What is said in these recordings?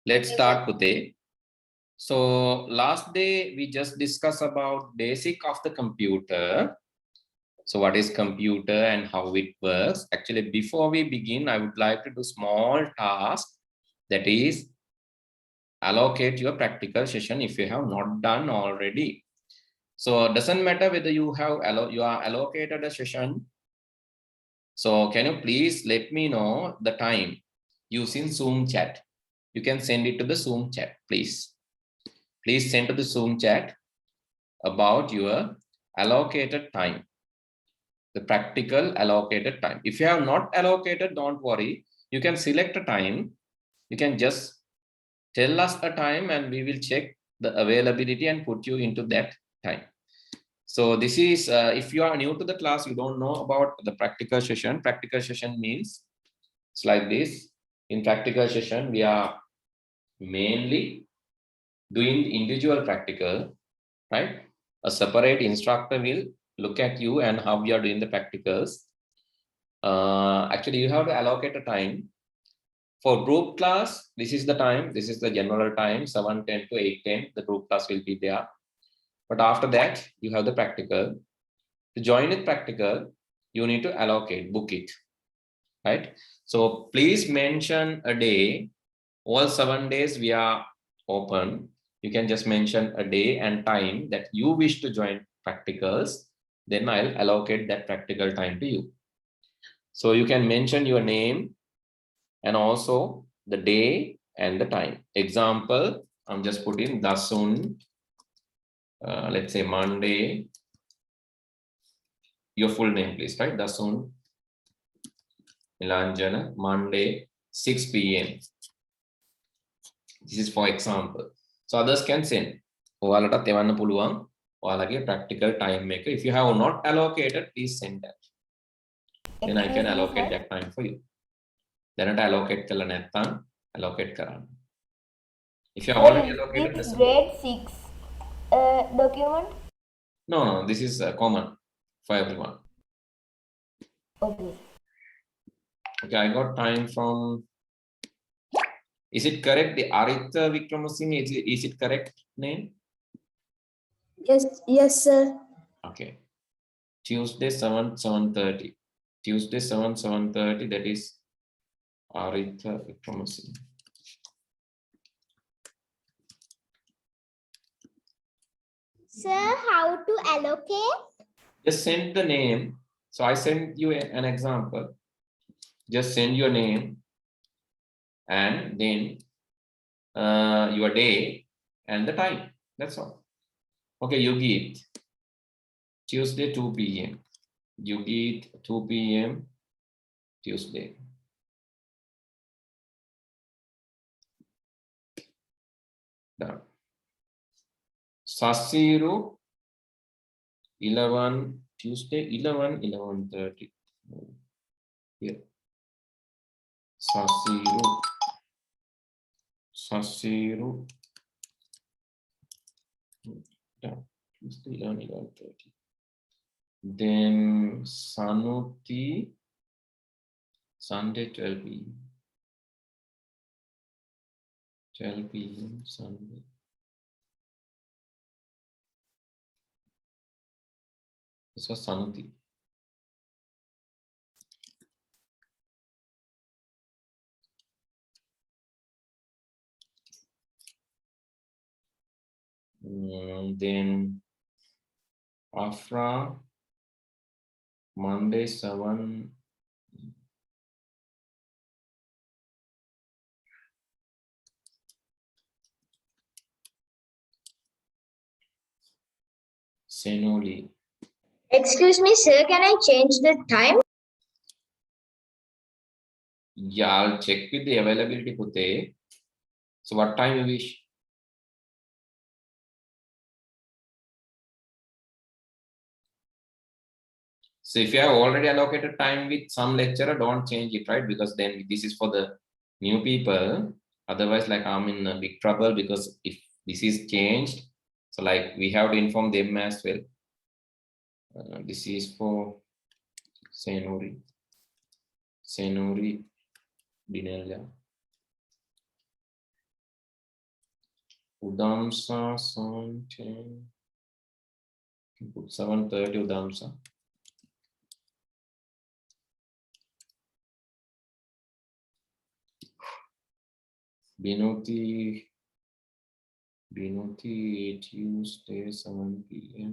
Let's start today. So last day we just discussed about basic of the computer. So what is computer and how it works? Actually, before we begin, I would like to do small task, that is allocate your practical session if you have not done already. So it doesn't matter whether you have you are allocated a session. So can you please let me know the time using Zoom chat? You can send it to the Zoom chat, please. Please send to the Zoom chat about your allocated time, the practical allocated time. If you have not allocated, don't worry. You can select a time. You can just tell us a time and we will check the availability and put you into that time. So this is, if you are new to the class, you don't know about the practical session. Practical session means it's like this. In practical session, we are mainly doing individual practical, right? A separate instructor will look at you and how you are doing the practicals. Actually, you have to allocate a time. For group class, this is the time. This is the general time, 7:10 to 8:10. The group class will be there. But after that, you have the practical. To join with practical, you need to allocate, book it, right? So please mention a day. All 7 days we are open. You can just mention a day and time that you wish to join practicals. Then I'll allocate that practical time to you. So you can mention your name and also the day and the time. Example, I'm just putting Dasun, let's say Monday. Your full name, please, right? Dasun Nilanjana, Monday, 6 p.m. This is for example. So others can send. ඔයාලටත් එවන්න පුළුවන් ඔයාලගේ practical time එක. If you have not allocated, please send that. Then I can allocate that time for you. දැනට allocate කරලා නැත්නම් allocate කරන්න. If you have already allocated this grade 6 document? No, this is common for everyone. Okay. Okay, I got time from. Is it correct? The Aritha Vikramasinghe, is it correct name? Yes, sir. Okay. Tuesday 7:30. Tuesday 7:30. That is Aritha Vikramasinghe. Sir, how to allocate? Just send the name. So I send you an example. Just send your name and then your day and the time. That's all. Okay, you get Tuesday 2 p.m. You get 2 p.m. Tuesday. Done. Sasiru 11 Tuesday 11:30. Here. Sasiru. Yeah, Tuesday 11:30. Then Sanuti Sunday 12 p.m. 12 p.m. Sunday. This was Sanuti. Then Afra Monday 7. Senoli. Excuse me, sir, can I change the time? Yeah, I'll check with the availability Pute. So what time you wish? So if you have already allocated time with some lecturer, don't change it, right? Because then this is for the new people. Otherwise, like I'm in a big trouble because if this is changed, so like we have to inform them as well. This is for Senuri Dinelja. Udamsa, 7:10. Put 7:30 Udamsa. Binuti, Tuesday, 7 p.m.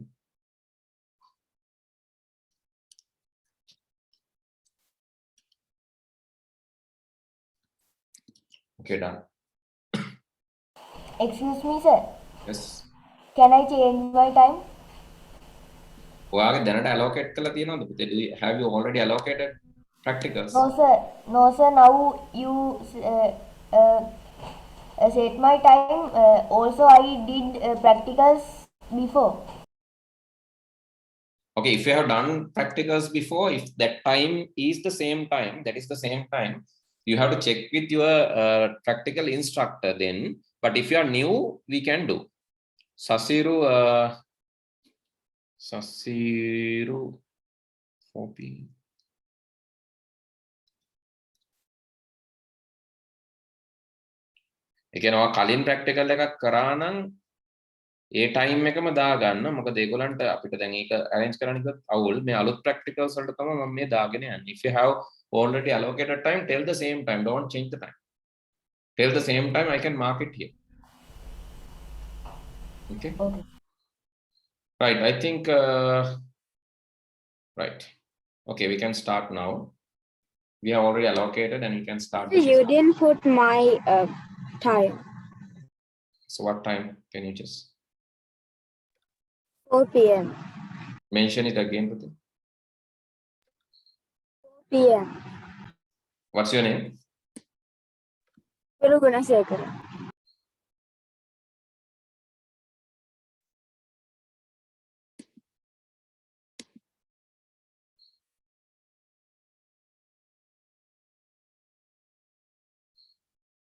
Okay, done. Excuse me, sir. Yes. Can I change my time? ඔයාගේ දැනට allocate කරලා තියෙනවද පුතේ? Have you already allocated practicals? No, sir. No, sir. Now you set my time. Also, I did practicals before. Okay, if you have done practicals before, if that time is the same time, that is the same time, you have to check with your practical instructor then. But if you are new, we can do. Sasiru, 4 p.m. ඒ කියන්නේ ඔයා කලින් practical එකක් කරා නම් ඒ time එකම දාගන්න. මොකද ඒගොල්ලන්ට අපිට දැන් ඒක arrange කරන්න කිව්වොත් අවුල්. මේ අලුත් ප්‍රැක්ටිකල්ස් වලට තමයි මම මේ දාගෙන යන්නේ. If you have already allocated time, tell the same time. Don't change the time. Tell the same time, I can mark it here. Okay. Okay. Right. I think right. Okay, we can start now. We have already allocated, and we can start. You didn't put my time. So what time can you just 4 p.m. mention it again? 4 p.m. What's your name? Gunasekara.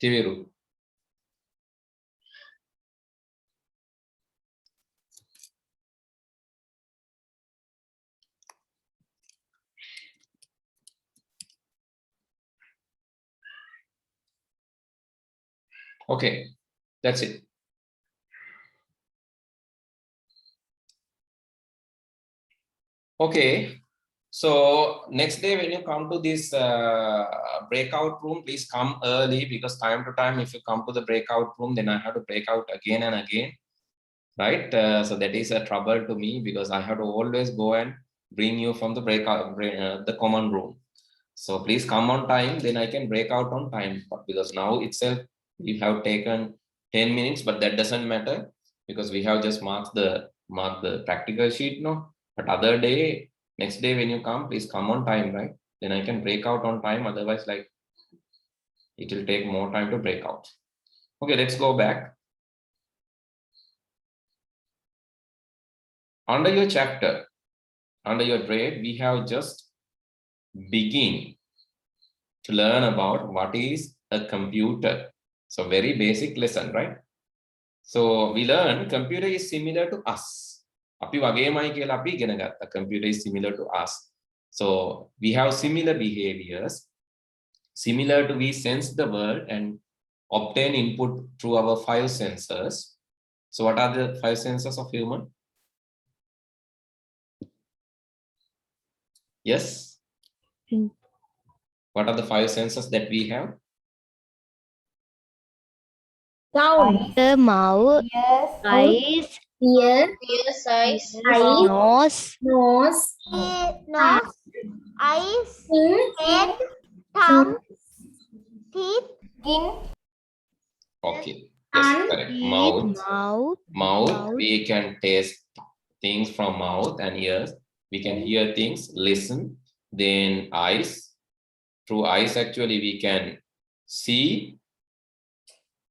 Tiviru. Okay, that's it. Okay, so next day when you come to this breakout room, please come early, because time to time if you come to the breakout room, then I have to break out again and again, right? So that is a trouble to me, because I have to always go and bring you from the the common room. So please come on time, then I can break out on time. But because now itself we have taken 10 minutes, but that doesn't matter, because we have just marked the practical sheet, no? But other day, next day when you come, please come on time, right? Then I can break out on time. Otherwise, like, it will take more time to break out. Okay, let's go back. Under your chapter, under your grade, we have just begin to learn about what is a computer. So very basic lesson, right? So we learn computer is similar to us. අපි වගේමයි කියලා අපි ඉගෙන ගත්තා. Computer is similar to us. So we have similar behaviors, similar to we sense the world and obtain input through our 5 senses. So what are the 5 senses of human? Yes. What are the 5 senses that we have? Sound. The mouth, Yes. eyes, Ear. eyes, Eyes. nose, Nose. Nose, eyes, Skin. head, tongue, teeth, Skin. Okay. Yes, correct. Mouth. Mouth. We can taste things from mouth and ears. We can hear things, listen. Then eyes. Through eyes, actually, we can see,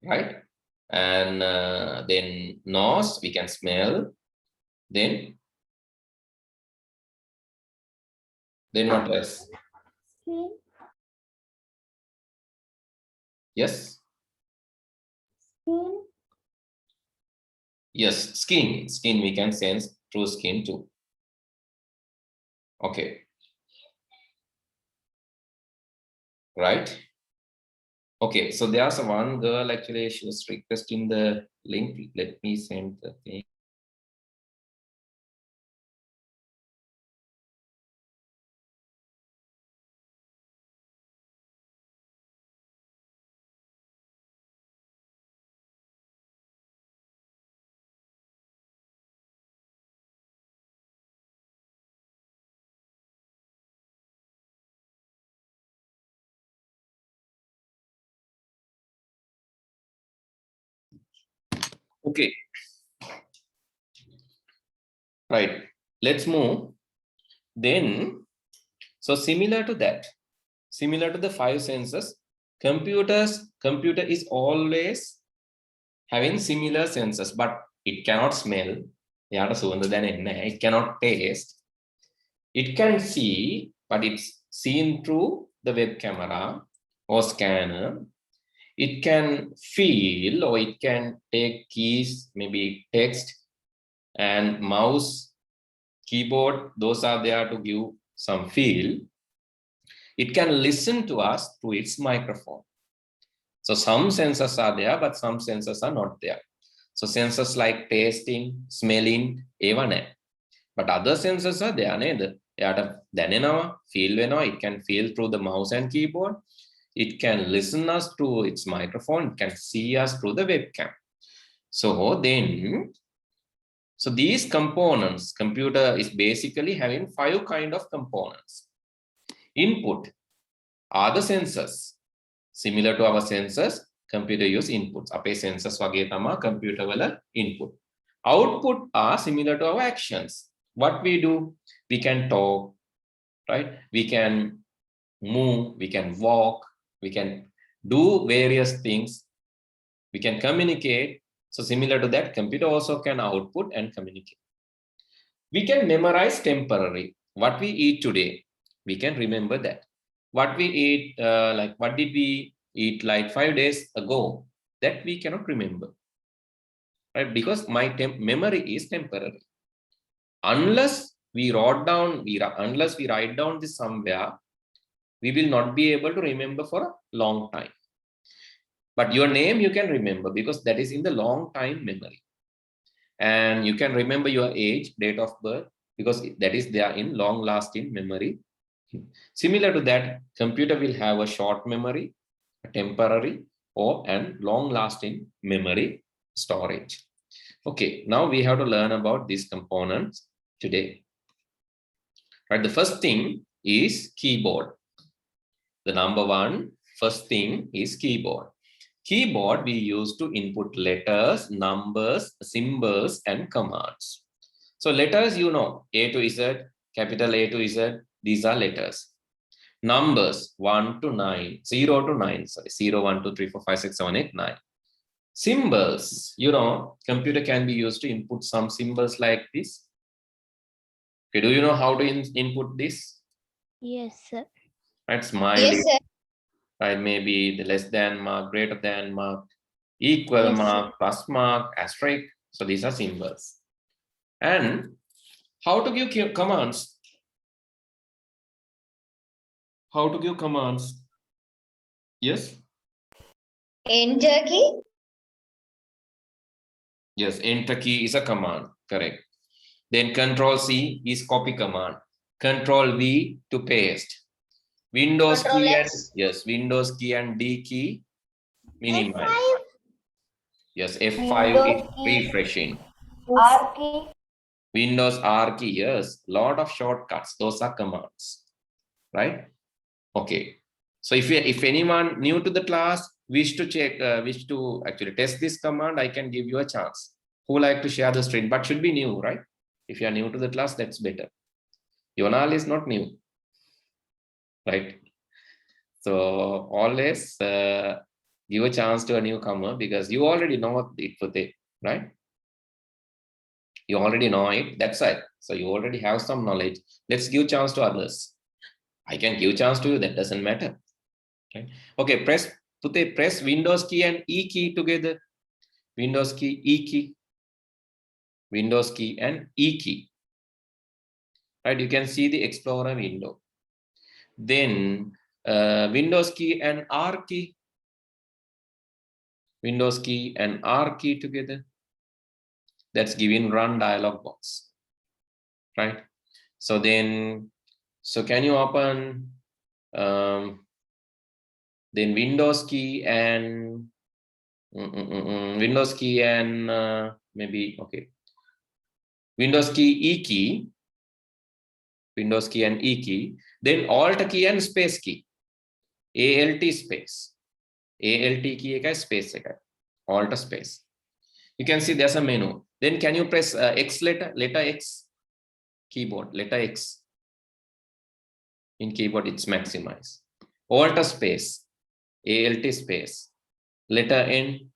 right? And then nose, we can smell. Then what else? Skin. Yes. Skin. Yes, skin. Skin we can sense through skin too. Okay. Right? Okay, so there's one girl actually, she was requesting the link. Let me send the thing. Okay. Right. Let's move. Then, so similar to that, similar to the 5 senses, computer is always having similar senses, but it cannot smell. It cannot taste. It can see, but it's seen through the web camera or scanner. It can feel, or it can take keys, maybe text and mouse, keyboard. Those are there to give some feel. It can listen to us through its microphone. So some sensors are there, but some sensors are not there. So sensors like tasting, smelling, even. But other sensors are there. It can feel through the mouse and keyboard. It can listen us through its microphone. It can see us through the webcam. So these components, computer is basically having 5 kind of components. Input are the sensors. Similar to our sensors, computer use inputs. Ape sensors wage tama computer wala input. Output are similar to our actions. What we do, we can talk, right? We can move, we can walk, we can do various things, we can communicate. So similar to that, computer also can output and communicate. We can memorize temporary. What we eat today, we can remember that. What we eat, like what did we eat like 5 days ago, that we cannot remember, right? Because my memory is temporary. Unless we write down this somewhere, we will not be able to remember for a long time. But your name you can remember because that is in the long time memory. And you can remember your age, date of birth, because that is there in long lasting memory. Similar to that, computer will have a short memory, a temporary, and long lasting memory storage. Okay, now we have to learn about these components today. Right, the first thing is keyboard. The number one, first thing is keyboard. Keyboard we use to input letters, numbers, symbols, and commands. So letters, you know, A to Z, capital A to Z, these are letters. Numbers 1 to 9, 0 to 9, sorry, 0, 1, 2, 3, 4, 5, 6, 7, 8, 9. Symbols, you know, computer can be used to input some symbols like this. Okay, do you know how to input this? Yes, sir. Right, smiley. Yes, sir. Right, maybe the less than mark, greater than mark, equal Yes, mark, plus mark, asterisk. So these are symbols. And how to give commands? How to give commands? Yes? Enter key. Yes, enter key is a command, correct. Then Control C is copy command. Control V to paste. Windows Control key X. and yes, Windows key and D key minimize. F5. Yes, F5 Windows is key. refreshing. R key. Windows R key, yes, lot of shortcuts. Those are commands, right? Okay. So if anyone new to the class wish to actually test this command, I can give you a chance. Who would like to share the screen, but should be new, right? If you are new to the class, that's better. Yonal is not new, right? So always give a chance to a newcomer because you already know it, right? You already know it, that's it. So you already have some knowledge. Let's give chance to others. I can give chance to you, that doesn't matter. Right? Okay, press Windows key and E key together. Windows key, E key. Windows key and E key. Right, you can see the Explorer window. Then Windows key and R key. Windows key and R key together. That's giving run dialog box, right? So then, so can you open then Windows key and Windows key and maybe, okay, Windows key E key, Windows key and E key, then Alt key and space key, ALT space, ALT key ekai space ekai, Alt space. You can see there's a menu. Then can you press X letter X, keyboard, letter X. In keyboard, it's maximize. Alt space, ALT space, letter N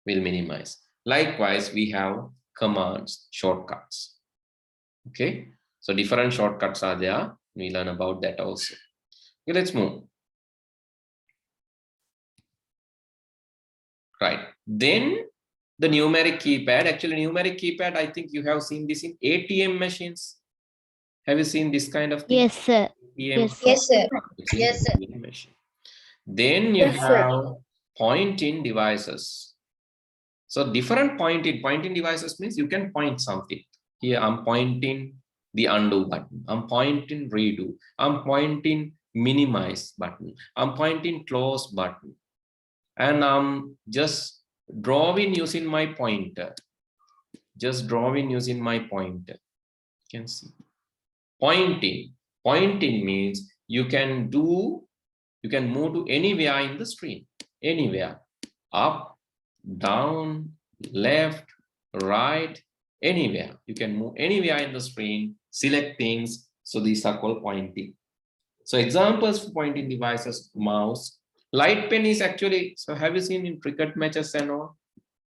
will minimize. Likewise, we have commands, shortcuts. Okay, so different shortcuts are there. We learn about that also. Okay, let's move. Right, then the numeric keypad. Actually, numeric keypad, I think you have seen this in ATM machines. Have you seen this kind of thing? Yes, sir. ATM Yes, sir. it's in Yes, sir. ATM machine. Then you have pointing devices. So different pointing devices means you can point something. Here I'm pointing the undo button. I'm pointing redo. I'm pointing minimize button. I'm pointing close button. And I'm just drawing using my pointer. Just drawing using my pointer. You can see. Pointing. Pointing means you can move to anywhere in the screen. Anywhere. Up, down, left, right, anywhere. You can move anywhere in the screen, select things. So these are called pointing. So examples for pointing devices, mouse. Light pen is actually, so have you seen in cricket matches and all?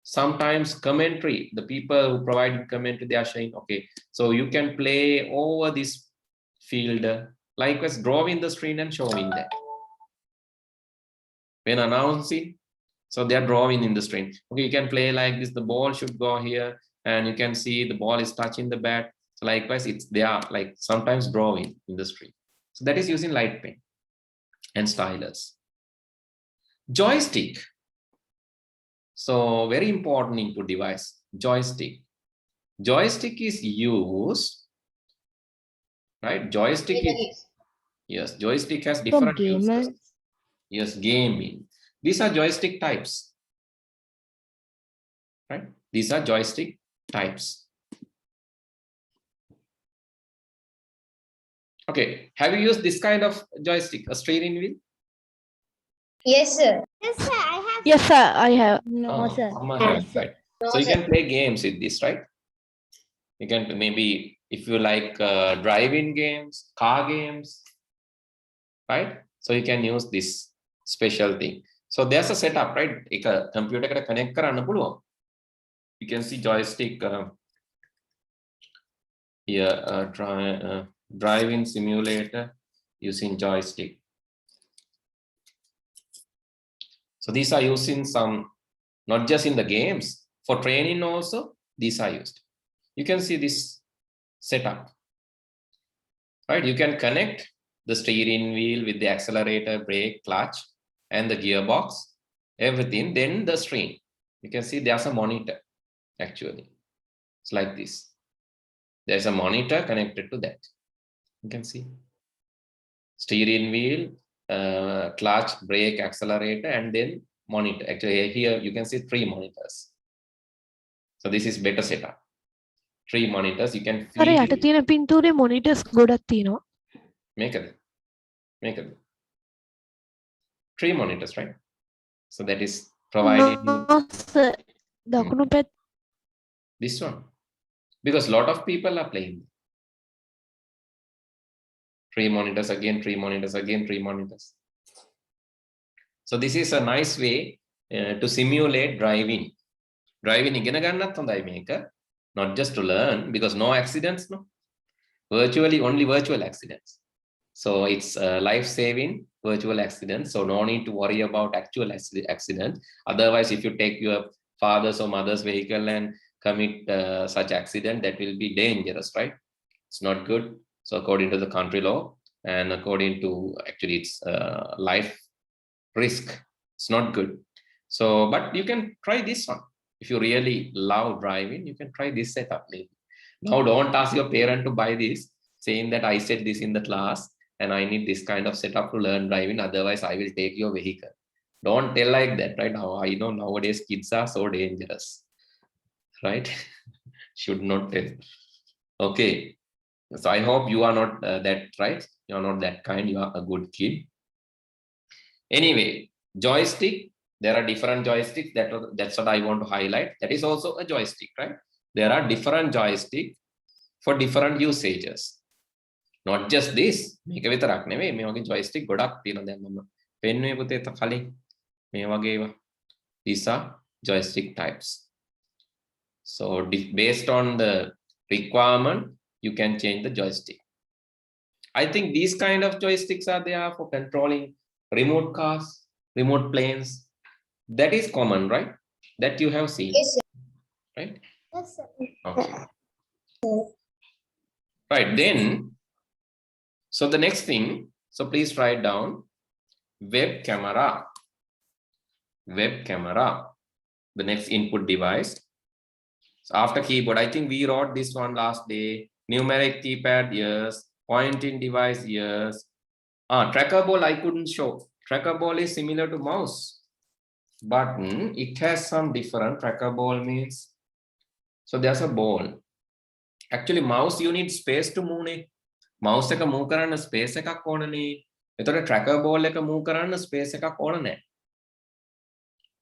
Sometimes commentary, the people who provide commentary, they are showing, okay, so you can play over this field, likewise drawing the screen and showing that. When announcing, so they are drawing in the screen. Okay, you can play like this, the ball should go here, and you can see the ball is touching the bat. So likewise, they are like sometimes drawing in the screen. So that is using light pen and stylus. Joystick. So very important input device, joystick. Joystick is used, right? Joystick is, yes, joystick has different uses. Yes, gaming. These are joystick types, right? These are joystick types. Okay, have you used this kind of joystick, a steering wheel? Yes, sir. Yes, sir. I have. Yes, sir. I have. No, Oh, sir. Amma has, right? No, So you sir. can play games with this, right? You can maybe, if you like driving games, car games, right? So you can use this special thing. So there's a setup, right? A computer can connect karanna puluwan. You can see joystick here, driving simulator using joystick. So these are using some, not just in the games, for training also, these are used. You can see this setup, right? You can connect the steering wheel with the accelerator, brake, clutch, and the gearbox, everything. Then the screen. You can see there's a monitor, actually. It's like this. There's a monitor connected to that. You can see steering wheel, clutch, brake, accelerator, and then monitor. Actually, here you can see 3 monitors. So this is better setup. 3 monitors. You can අර යට තියෙන පින්තූරේ monitors ගොඩක් තියෙනවා. make it 3 monitors, right? So that is provided දකුණු පැත්ත this one, because a lot of people are playing 3 monitors again, 3 monitors again, 3 monitors. So this is a nice way to simulate driving. Driving igena gannat hondai meka, not just to learn, because no accidents, no. Virtually only virtual accidents. So it's life-saving virtual accidents. So no need to worry about actual accident. Otherwise, if you take your father's or mother's vehicle and commit such accident, that will be dangerous, right? It's not good. So according to the country law, and according to actually it's life risk, it's not good. So, but you can try this one. If you really love driving, you can try this setup. Now, don't ask your parent to buy this, saying that I said this in the class and I need this kind of setup to learn driving. Otherwise, I will take your vehicle. Don't tell like that, right? Now, I know nowadays kids are so dangerous, right? Should not tell. Okay. So I hope you are not that, right? You are not that kind. You are a good kid. Anyway, joystick. There are different joysticks. That's what I want to highlight. That is also a joystick, right? There are different joysticks for different usages. Not just this. මේක විතරක් නෙවෙයි. මේ වගේ joystick ගොඩක් තියෙනවා දැන් මම පෙන්නුවේ පුතේ කලින්. මේ වගේ ඒවා. These are joystick types. So based on the requirement, you can change the joystick. I think these kind of joysticks are there for controlling remote cars, remote planes. That is common, right? That you have seen. Yes, sir. Right? Yes, sir. Okay. Right, then, so the next thing, so please write down web camera. Web camera, the next input device. So after keyboard, I think we wrote this one last day. Numeric keypad, yes. Pointing device, yes. Tracker ball, I couldn't show. Tracker ball is similar to mouse. Button, it has some different. Tracker ball means, so there's a ball. Actually, mouse, you need space to move. Mouse එක move කරන්න space එකක් ඕනනේ. එතකොට tracker ball එක move කරන්න space එකක් ඕන නැහැ.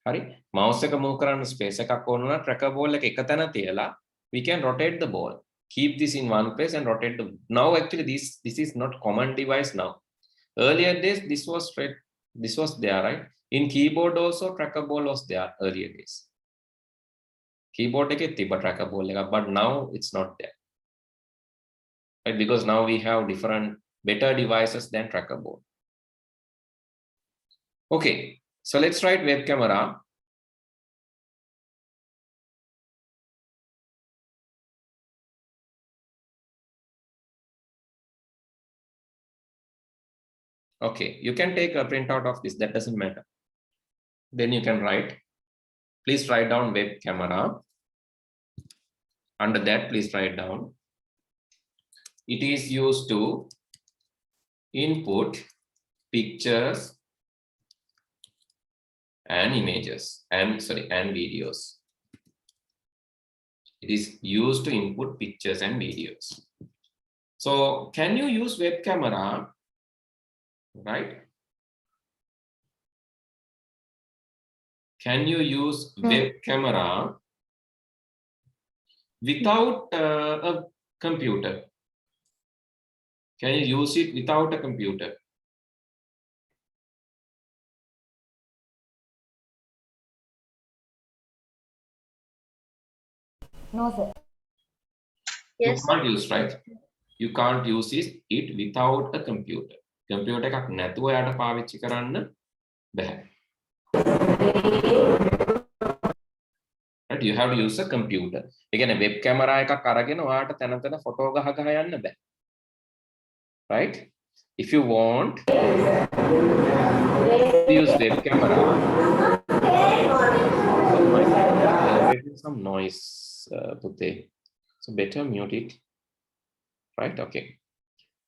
හරි? mouse එක move කරන්න space එකක් ඕන නම් tracker ball එක එක තැන තියලා we can rotate the ball. Keep this in one place and rotate the. Now actually this is not common device now. Earlier days this was straight. This was there, right? In keyboard also tracker ball was there earlier days. Keyboard එකේ තිබ්බ tracker ball එක, but now it's not there. Right? Because now we have different better devices than tracker board. Okay, so let's write web camera. Okay, you can take a printout of this, that doesn't matter. Then you can write, please write down web camera. Under that, please write down, it is used to input pictures and images and videos. It is used to input pictures and videos. So can you use web camera, right? Can you use web camera without a computer? Can you use it without a computer? No, sir. Yes, You can't use, right? You can't use it without a computer. Computer එකක් නැතුව යාට පාවිච්චි කරන්න බෑ. Right? You have to use a computer. ඒ කියන්නේ web camera එකක් අරගෙන ඔයාට තැන තැන ෆොටෝ ගහ ගහ යන්න බෑ. Right? If you want to use web camera, some noise, so better mute it. Right? Okay.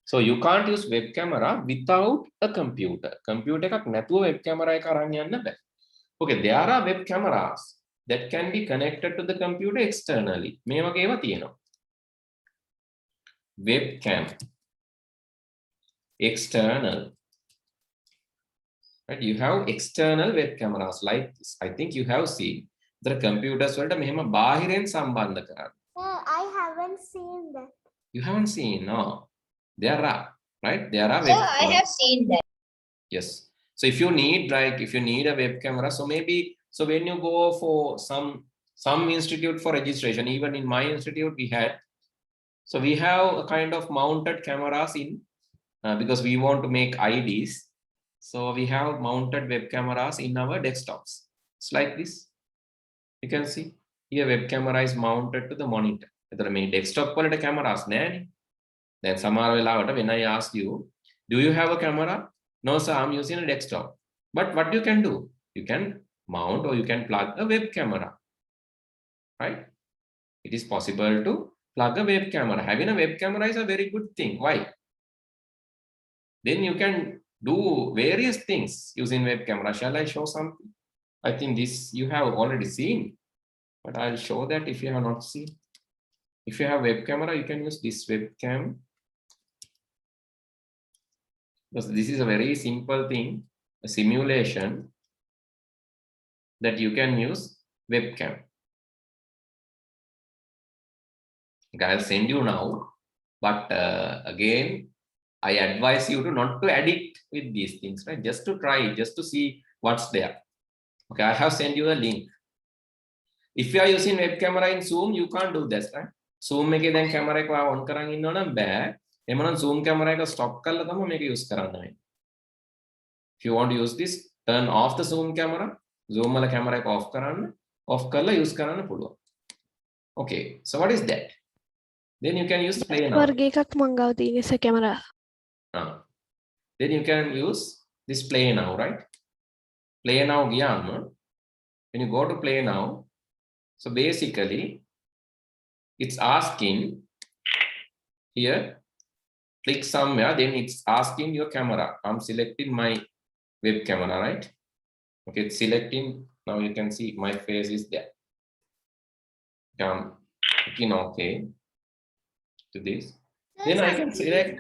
So you can't use web camera without a computer. Computer එකක් නැතුව web camera එක අරන් යන්න බෑ. Okay, there are web cameras that can be connected to the computer externally. මේ වගේ ඒවා තියෙනවා. Webcam. External. Right? You have external web cameras like this. I think you have seen the computers වලට මෙහෙම බාහිරෙන් සම්බන්ධ කරන්නේ. I haven't seen that. You haven't seen, no. There are, right? There are sir, web I cameras. have seen that. Yes. So if you need, like, if you need a web camera, so maybe, so when you go for some institute for registration, even in my institute we had, so we have a kind of mounted cameras in, because we want to make IDs. So we have mounted web cameras in our desktops. It's like this. You can see here web camera is mounted to the monitor. එතන මේ desktop වලට cameras නෑනේ. Then සමහර වෙලාවට when I ask you, Do you have a camera? No, sir, I'm using a desktop. But what you can do? You can mount or you can plug a web camera, right? It is possible to plug a web camera. Having a web camera is a very good thing. Why? Then you can do various things using web camera. Shall I show something? I think this you have already seen, but I'll show that if you have not seen. If you have web camera, you can use this webcam. Because this is a very simple thing, a simulation that you can use webcam. Okay, I'll send you now, but again, I advise you to not to addict with these things, right? Just to try, just to see what's there. Okay, I have sent you a link. If you are using web camera in Zoom, you can't do this, right? Zoom එකේ දැන් camera එක on කරන් ඉන්නව නම් බෑ. එමනම් Zoom camera එක stop කරලා තමයි මේක use කරන්න වෙන්නේ. If you want to use this, turn off the Zoom camera. Zoom වල camera එක off කරන්න. Off කරලා use කරන්න පුළුවන්. Okay, so what is that? Then you can use play now. වර්ග එකක් මං ගාව තියෙන sir camera. Then you can use this play now, right? Play now ගියාම when you go to play now, so basically it's asking here, click somewhere, then it's asking your camera. I'm selecting my web camera, right? Okay, it's selecting. Now you can see my face is there. I'm clicking OK to this. Then I can select.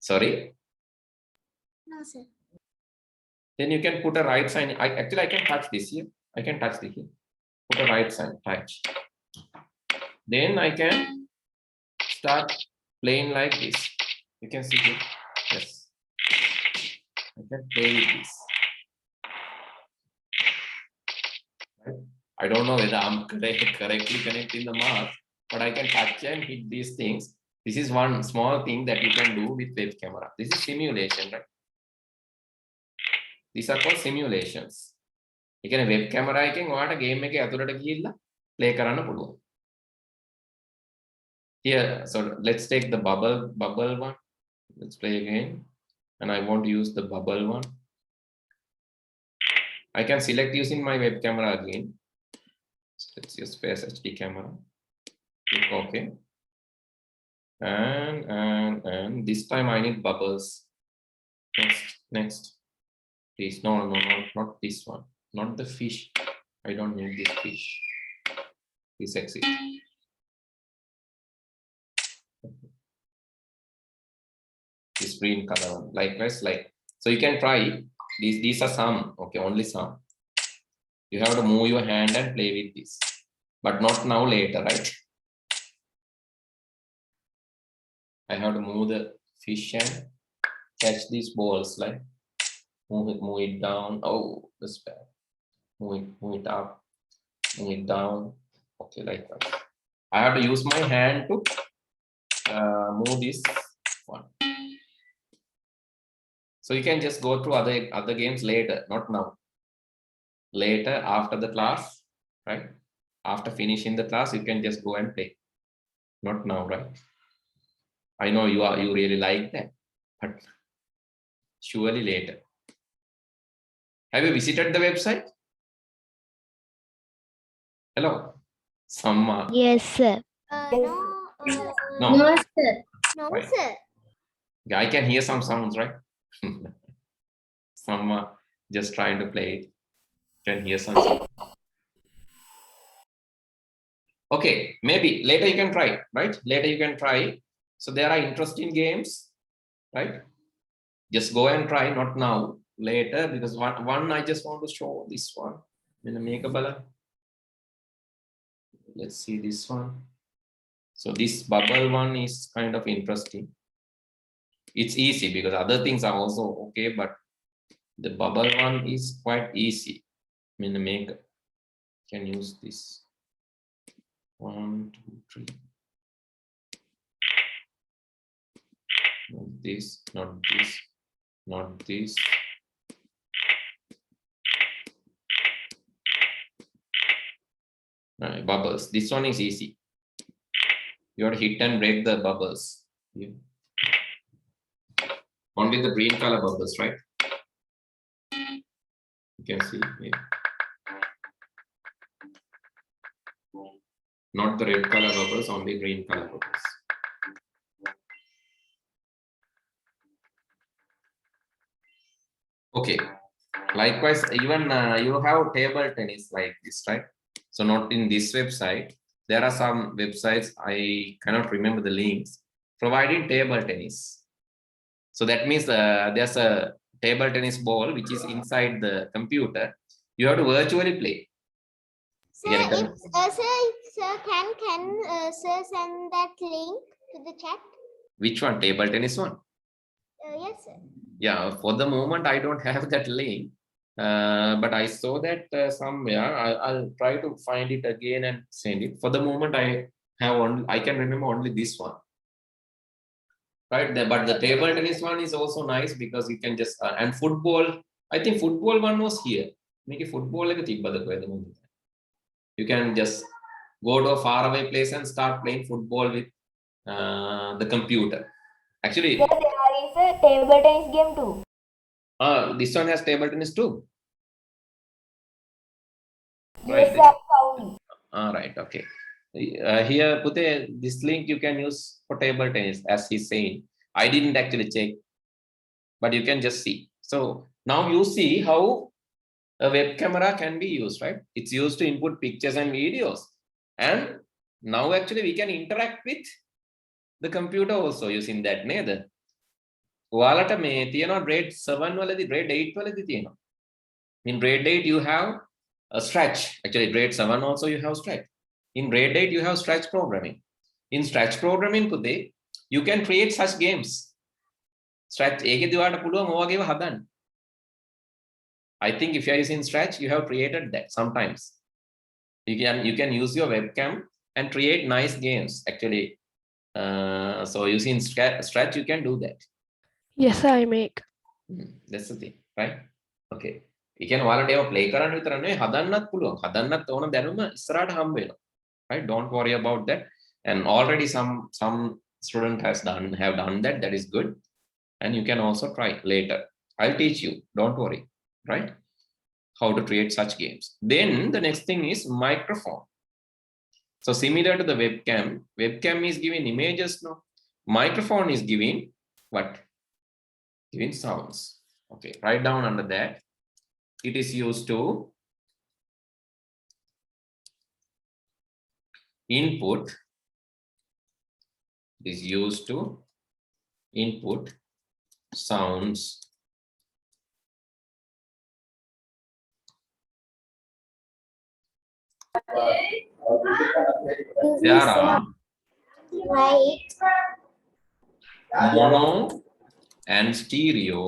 Sorry. No, sir. Then you can put a right sign. Actually I can touch this here. I can touch this here. Put a right sign. Touch. Then I can start playing like this. You can see it. Yes. I can play with this. Right? I don't know whether I'm correctly connecting the mouse, but I can touch and hit these things. This is one small thing that you can do with web camera. This is simulation, right? These are called simulations. You can web camera එකෙන් ඔයාට game එකේ ඇතුළට ගිහිල්ලා play කරන්න පුළුවන්. Here, so let's take the bubble one. Let's play again. And I want to use the bubble one. I can select using my web camera again. So let's use Face HD camera. Click OK. And this time I need bubbles. Next. Please, no, not this one. Not the fish. I don't need this fish. This exit. This green color one. Likewise, like so you can try these. These are some. Okay, only some. You have to move your hand and play with this, but not now. Later, right? I have to move the fish and catch these balls. Like move it down. Oh, that's bad. Move it up. Move it down. Okay, like that. I have to use my hand to move this one. So you can just go through other games later, not now. Later, after the class, right? After finishing the class, you can just go and play. Not now, right? I know you really like that, but surely later. Have you visited the website? Hello, Samma. Yes, sir. No. No, sir. No, Right. sir. Yeah, I can hear some sounds, right? Samma just trying to play it. Can hear some sound. Okay, maybe later you can try, right? Later you can try. So there are interesting games, right? Just go and try, not now, later, because one I just want to show this one. Let's see this one. So this bubble one is kind of interesting. It's easy because other things are also okay, but the bubble one is quite easy. I mean, the maker can use this. 1, 2, 3. Not this, not this, not this. Bubbles. This one is easy. You have to hit and break the bubbles. Yeah. Only the green color bubbles, right? You can see here. Not the red color bubbles, only green color bubbles. Okay. Likewise, even you have table tennis like this, right? So not in this website. There are some websites, I cannot remember the links, providing table tennis. So that means there's a table tennis ball which is inside the computer. You have to virtually play. Sir, Yeah, sir, can sir send that link to the chat? which one? Table tennis one? Yes, sir. Yeah, for the moment I don't have that link, but I saw that somewhere. I'll try to find it again and send it. For the moment I have only, I can remember only this one, right? But the table tennis one is also nice because you can just and football, I think football one was here. Make a football like a you can just go to a faraway place and start playing football with the computer. Actually, Sir, there is a table tennis game too. this one has table tennis too. Yes, Right. I found. All right. Okay. Here, Pute, this link you can use for table tennis, as he's saying. I didn't actually check, but you can just see. So now you see how a web camera can be used, right? It's used to input pictures and videos. And now actually we can interact with the computer also using that neda. ඔයාලට මේ තියෙනවා grade 7 වලදී grade 8 වලදී තියෙනවා. In grade 8 you have a Scratch. Actually grade 7 also you have Scratch. In grade 8 you have Scratch programming. In Scratch programming පුතේ you can create such games. Scratch ඒකේදී ඔයාලට පුළුවන් ඔය වගේව හදන්න. I think if you are using Scratch you have created that sometimes. You can use your webcam and create nice games actually. So using Scratch you can do that. Yes, I make. That's the thing, right? Okay. You can ඔයාලට ඒව play කරන්න විතර නෙවෙයි හදන්නත් පුළුවන්. හදන්නත් ඕන දැනුම ඉස්සරහට හම්බ වෙනවා. Right? Don't worry about that. And already some student have done that. That is good. And you can also try later. I'll teach you. Don't worry. Right? How to create such games. Then the next thing is microphone. So similar to the webcam is giving images, no? Microphone is giving what? Giving sounds. Okay, write down under that. It is used to input. It is used to input sounds. There are Right. mono and stereo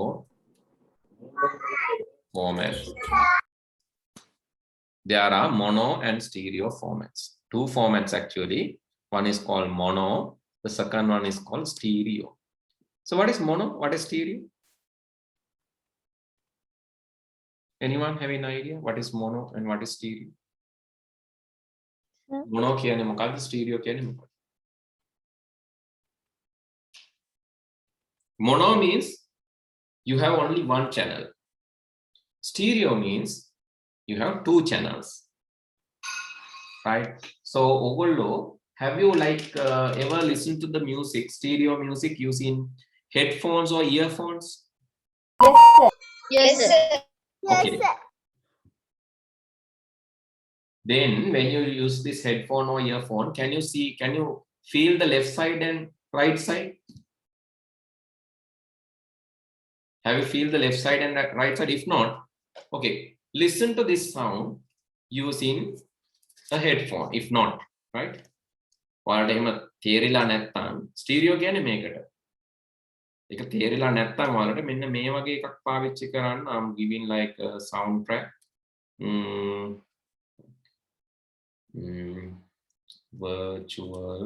formats. There are mono and stereo formats. Two formats actually. One is called mono. The second one is called stereo. So what is mono? What is stereo? Anyone have an idea? What is mono and what is stereo? Mono කියන්නේ මොකක්ද? Stereo කියන්නේ මොකක්ද? Mono means you have only one channel. Stereo means you have two channels. Right? So overall, have you ever listened to the music, stereo music using headphones or earphones? Yes, sir. Yes, sir. Okay. Then when you use this headphone or earphone, can you feel the left side and right side? Have you feel the left side and right side? If not, okay, listen to this sound using a headphone. If not, right? ඔයාලට එහෙම තේරිලා නැත්නම් stereo කියන්නේ මේකට. ඒක තේරිලා නැත්නම් ඔයාලට මෙන්න මේ වගේ එකක් පාවිච්චි කරන්න. I'm giving like a soundtrack. Virtual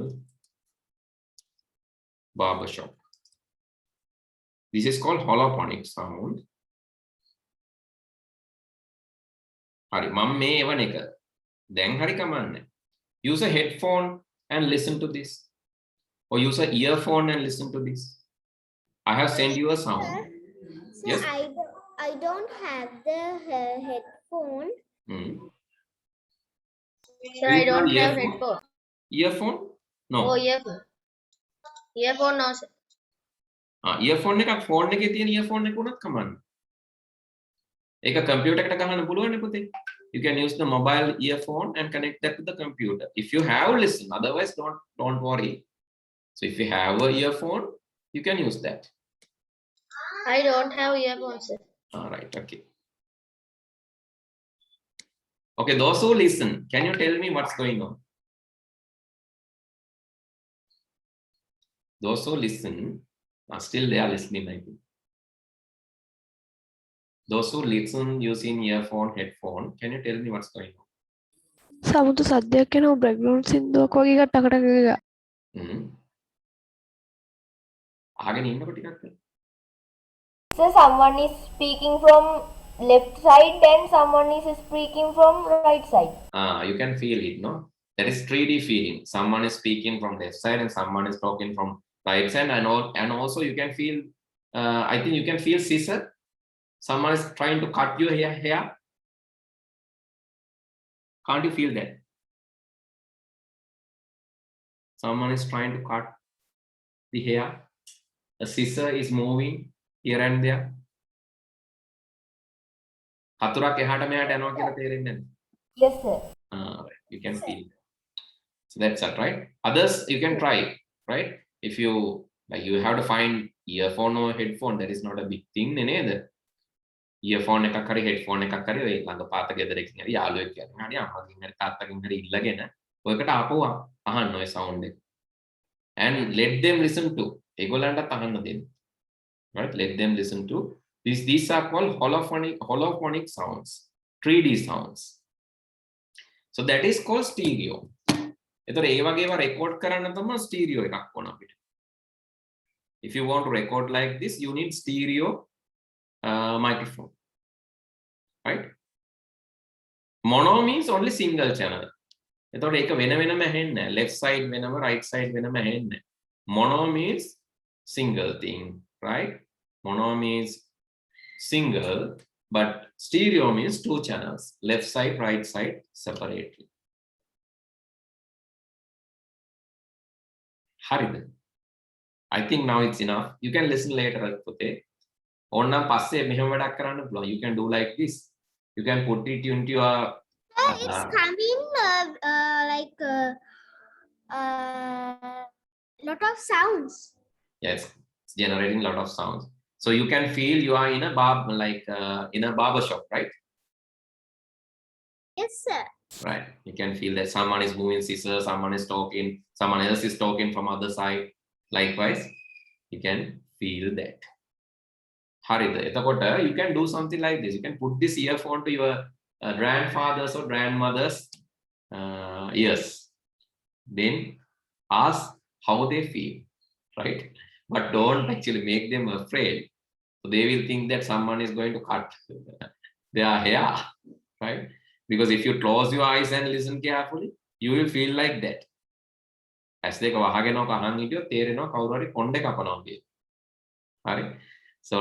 barbershop. This is called holophonic sound. Hari මම මේ එවන එක දැන් හරි කමන්නේ. Use a headphone and listen to this, or use an earphone and listen to this. I have sent you a sound. Sir, Yes. I don't have the headphone. Sir, I don't have headphone. Earphone? No. Oh, earphone. Earphone no, sir. Earphone එකක් phone එකේ තියෙන earphone එක උනත් කමන්න. ඒක computer එකට ගහන්න පුළුවන් නේ පුතේ. You can use the mobile earphone and connect that to the computer. If you have, listen. Otherwise, don't worry. So if you have a earphone, you can use that. I don't have earphone, sir. All right. Okay. Okay. Those who listen, can you tell me what's going on? Those who listen are still they are listening, I think. Those who listen using earphone, headphone, can you tell me what's going on? සමුතු සද්දයක් එනවා background සින්දුවක් වගේ එකක් ටක ටක ගා. අහගෙන ඉන්නකො ටිකක්. So someone is speaking from left side and someone is speaking from right side. You can feel it, no? That is 3D feeling. Someone is speaking from left side and someone is talking from right side, and also you can feel, I think you can feel scissor. Someone is trying to cut your hair. Can't you feel that? Someone is trying to cut the hair. A scissor is moving here and there. හතුරක් එහාට මෙහාට යනවා කියලා තේරෙන්නේ නැද්ද? Yes, sir. Right. You can feel that. So that's it, right? Others you can try, right? If you like, you have to find earphone or headphone. That is not a big thing, nේද? earphone එකක් හරි headphone එකක් හරි ඔය ළඟ පාත ගෙදරකින් හරි යාළුවෙක් කියනවා හරි අම්මගෙන් හරි තාත්තගෙන් හරි ඉල්ලගෙන ඔයකට ආපහු අහන්න ඔය sound එක. And let them listen to. ඒගොල්ලන්ටත් අහන්න දෙන්න. Right? Let them listen to. These are called holophonic sounds, 3D sounds. So that is called stereo. එතකොට ඒ වගේව record කරන්න තමයි stereo එකක් ඕන අපිට. If you want to record like this, you need stereo microphone. Right? Mono means only single channel. එතකොට ඒක වෙන වෙනම ඇහෙන්නේ නැහැ. Left side වෙනම right side වෙනම ඇහෙන්නේ නැහැ. Mono means single thing, right? Mono means single, but stereo means two channels, left side, right side separately. Harid, I think now it's enough. You can listen later. You can do like this. You can put it into your It's coming lot of sounds. yes, it's generating a lot of sounds. So you can feel you are in a in a barber shop, right? Yes, sir. Right. You can feel that someone is moving scissors, someone is talking, someone else is talking from other side. Likewise, you can feel that. Harida, you can do something like this. You can put this earphone to your grandfather's or grandmother's ears. Then ask how they feel, right? But don't actually make them afraid. So they will think that someone is going to cut their hair, right? Because if you close your eyes and listen carefully, you will feel like that. As they go අහගෙන කහන් හිටියොත් තේරෙනවා කවුරු හරි කොණ්ඩේ කපනවා කියලා. හරි? So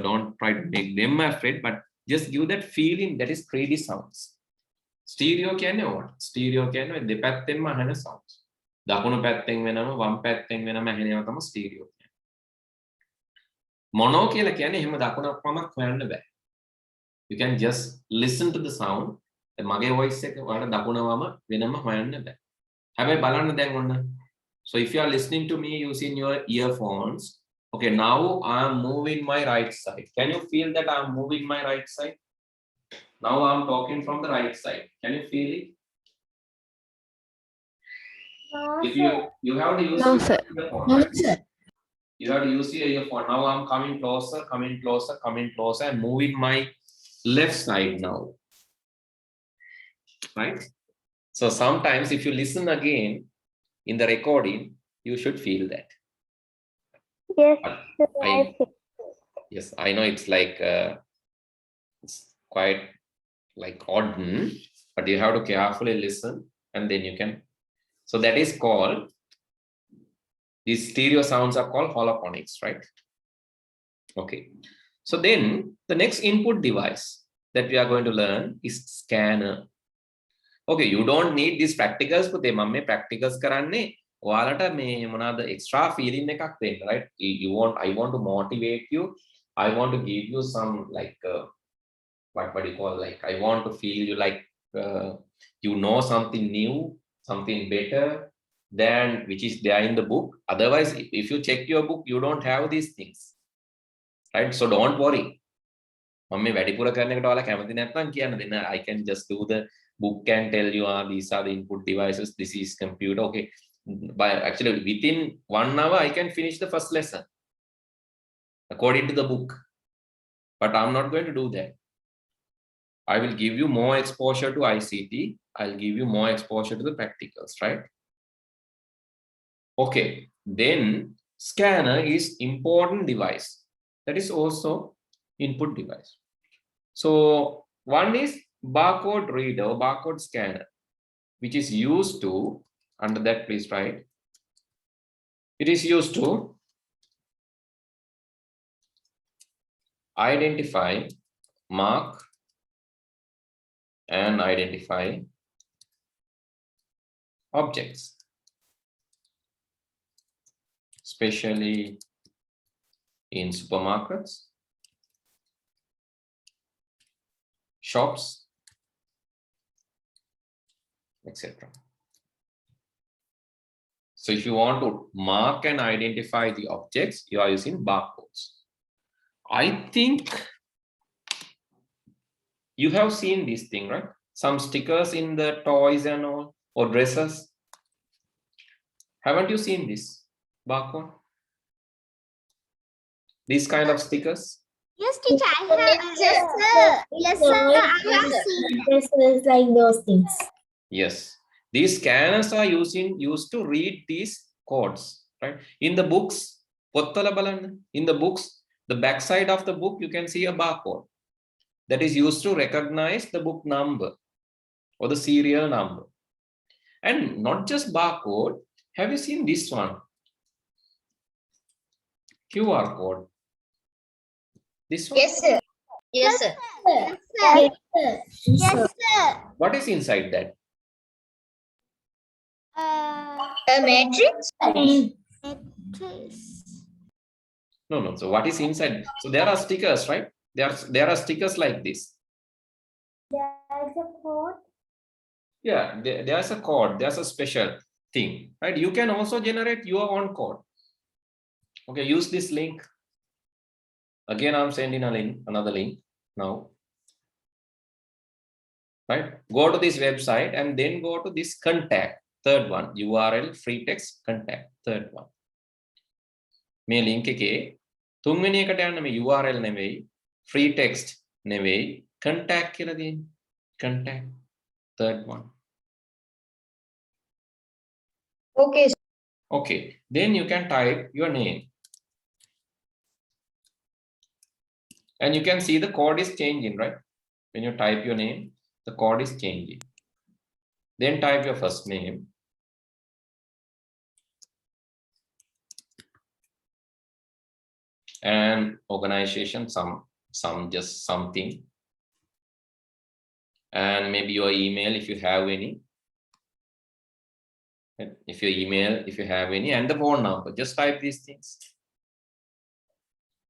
don't try to make them afraid, but just give that feeling. That is 3D sounds. Stereo කියන්නේ what? Stereo කියන්නේ දෙපැත්තෙන්ම අහන sounds. දකුණු පැත්තෙන් වෙනම වම් පැත්තෙන් වෙනම ඇහෙනවා තමයි stereo කියන්නේ. Mono කියලා කියන්නේ එහෙම දකුණක් වමක් හොයන්න බෑ. You can just listen to the sound. මගේ voice එක ඔයාලට දකුණ වම වෙනම හොයන්න බෑ. හැබැයි බලන්න දැන් ඔන්න. So if you are listening to me using your earphones, okay, now I am moving my right side. Can you feel that I am moving my right side? Now I am talking from the right side. Can you feel it? No, If sir. you have to use No, your sir. earphone, No, right? sir. You have to use your earphone. Now I'm coming closer, and moving my left side now. Right? So sometimes if you listen again in the recording, you should feel that. Yes, Yes, I know it's like it's quite like odd, but you have to carefully listen and then you can. So that is called These stereo sounds are called holophonics, right? Okay. So then the next input device that we are going to learn is scanner. Okay, you don't need these practicals, but මම මේ practicals කරන්නේ ඔයාලට මේ මොනවාද extra feeling එකක් දෙන්න, right? I want to motivate you. I want to give you some like what do you call, like I want to feel you like you know something new, something better than which is there in the book. Otherwise, if you check your book, you don't have these things, right? So don't worry. මම වැඩිපුර කරන එකට ඔයාලා කැමති නැත්නම් කියන්න දෙන්න. I can just do the book and tell you these are the input devices, this is computer. Okay, by actually within 1 hour I can finish the first lesson according to the book, but I'm not going to do that. I will give you more exposure to ICT. I'll give you more exposure to the practicals, right? Okay, then scanner is important device that is also input device. So one is barcode reader or barcode scanner, which is used to, under that please write, it is used to identify, mark and identify objects, especially in supermarkets, shops, etc. So if you want to mark and identify the objects, you are using barcodes. I think you have seen this thing, right? Some stickers in the toys and all, or dresses. Haven't you seen this barcode? These kind of stickers? Yes, teacher. I have. Yes, sir. Yes, sir. I have seen. It's like those things. Yes. These scanners are used to read these codes, right? In the books, in the books, the back side of the book, you can see a barcode that is used to recognize the book number or the serial number. And not just barcode. Have you seen this one? QR code. This one? Yes, sir. Yes, sir. Yes, sir. Yes, sir. What is inside that? A matrix? Matrix. No. So what is inside? So there are stickers, right? There are stickers like this. There's a code. Yeah, there's a code. There's a special thing, right? You can also generate your own code. Okay, use this link. Again, I'm sending a link, another link now. Right? Go to this website and then go to this contact. Third one, URL free text contact. Third one. මේ link එකේ තුන්වෙනි එකට යන්න මේ URL නෙවෙයි, free text නෙවෙයි, contact කියලා දෙන්න. Contact. Third one. Okay. Okay. Then you can type your name. And you can see the code is changing, right? When you type your name, the code is changing. Then type your first name. And organization, just something. And maybe your email if you have any. If you have any, and the phone number. Just type these things.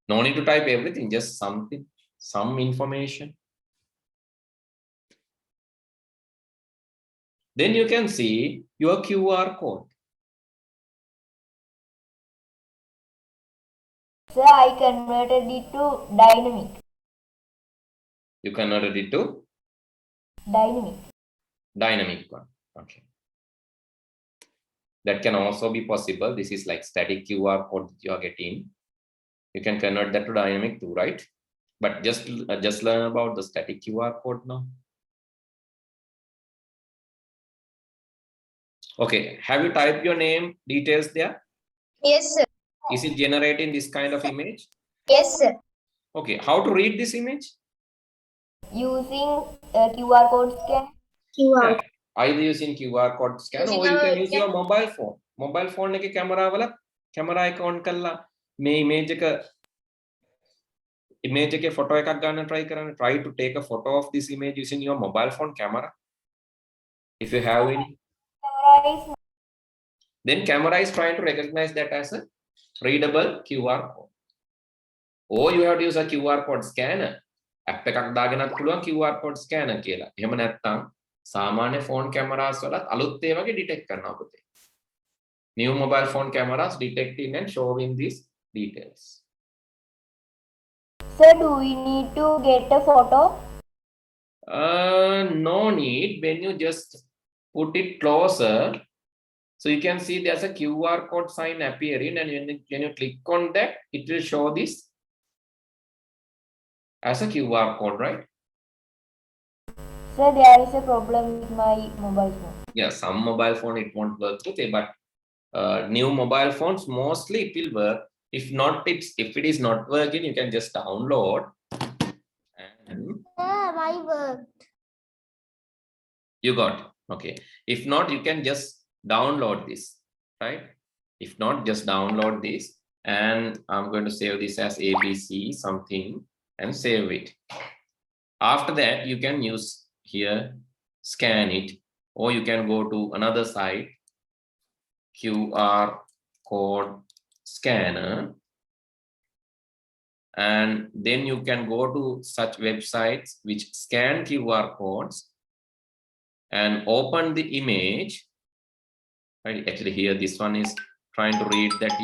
No need to type everything, just something, some information. Then you can see your QR code. Sir, I converted it to dynamic. You converted it to Dynamic. dynamic one. Okay. That can also be possible. This is like static QR code that you are getting. You can convert that to dynamic too, right? But just learn about the static QR code now. Okay, have you typed your name details there? Yes, sir. Is it generating this kind of image? Yes, sir. Okay, how to read this image? Using QR code scan. QR. Either using QR code scan or you can use your mobile phone. Mobile phone එකේ camera වල camera එක on කරලා මේ image එකේ photo එකක් ගන්න try කරන්න. Try to take a photo of this image using your mobile phone camera if you have any. Then camera is trying to recognize that as a readable QR code. Or you have to use a QR code scanner. App එකක් දාගෙනත් පුළුවන් QR code scanner කියලා. එහෙම නැත්නම් සාමාන්‍ය phone cameras වලත් අලුත් ඒ වගේ detect කරනවා පුතේ. New mobile phone cameras detecting and showing these details. Sir, do we need to get a photo? No need. When you just put it closer, so you can see there's a QR code sign appearing, and when you click on that, it will show this as a QR code, right? Sir, there is a problem with my mobile phone. Yeah, some mobile phone it won't work today, but new mobile phones mostly it will work. If it is not working, you can just download. And I worked. you got okay. If not, you can just download this, right? If not, just download this, and I'm going to save this as ABC something and save it. After that, you can use here, scan it, or you can go to another site, QR code scanner, and then you can go to such websites which scan QR codes and open the image. Right? Actually, here this one is trying to read that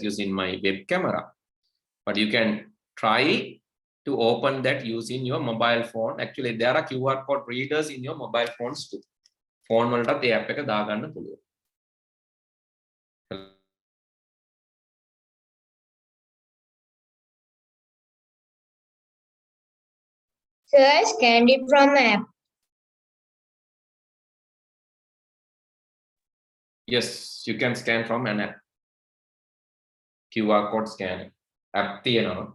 using my web camera, but you can try to open that using your mobile phone. Actually, there are QR code readers in your mobile phones too. Phone වලට ඒ app එක දාගන්න පුළුවන්. Sir, I scanned it from the app. Yes, you can scan from an app. QR code scanner. App තියෙනවා.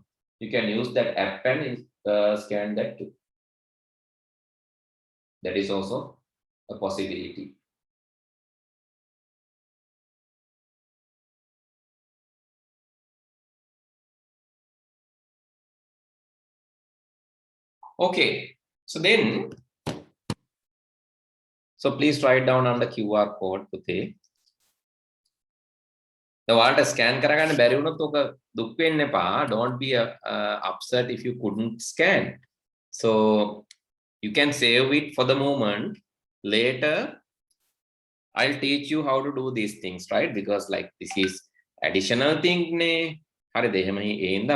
You can use that app and scan that too. That is also a possibility. Okay, so please write down under QR code පුතේ. ඔයාලට scan කරගන්න බැරි වුණොත් ඔක දුක් වෙන්න එපා. Don't be upset if you couldn't scan. So you can save it for the moment. Later I'll teach you how to do these things, right? Because like this is additional thing නේ. හරිද? එහෙම ඒඳ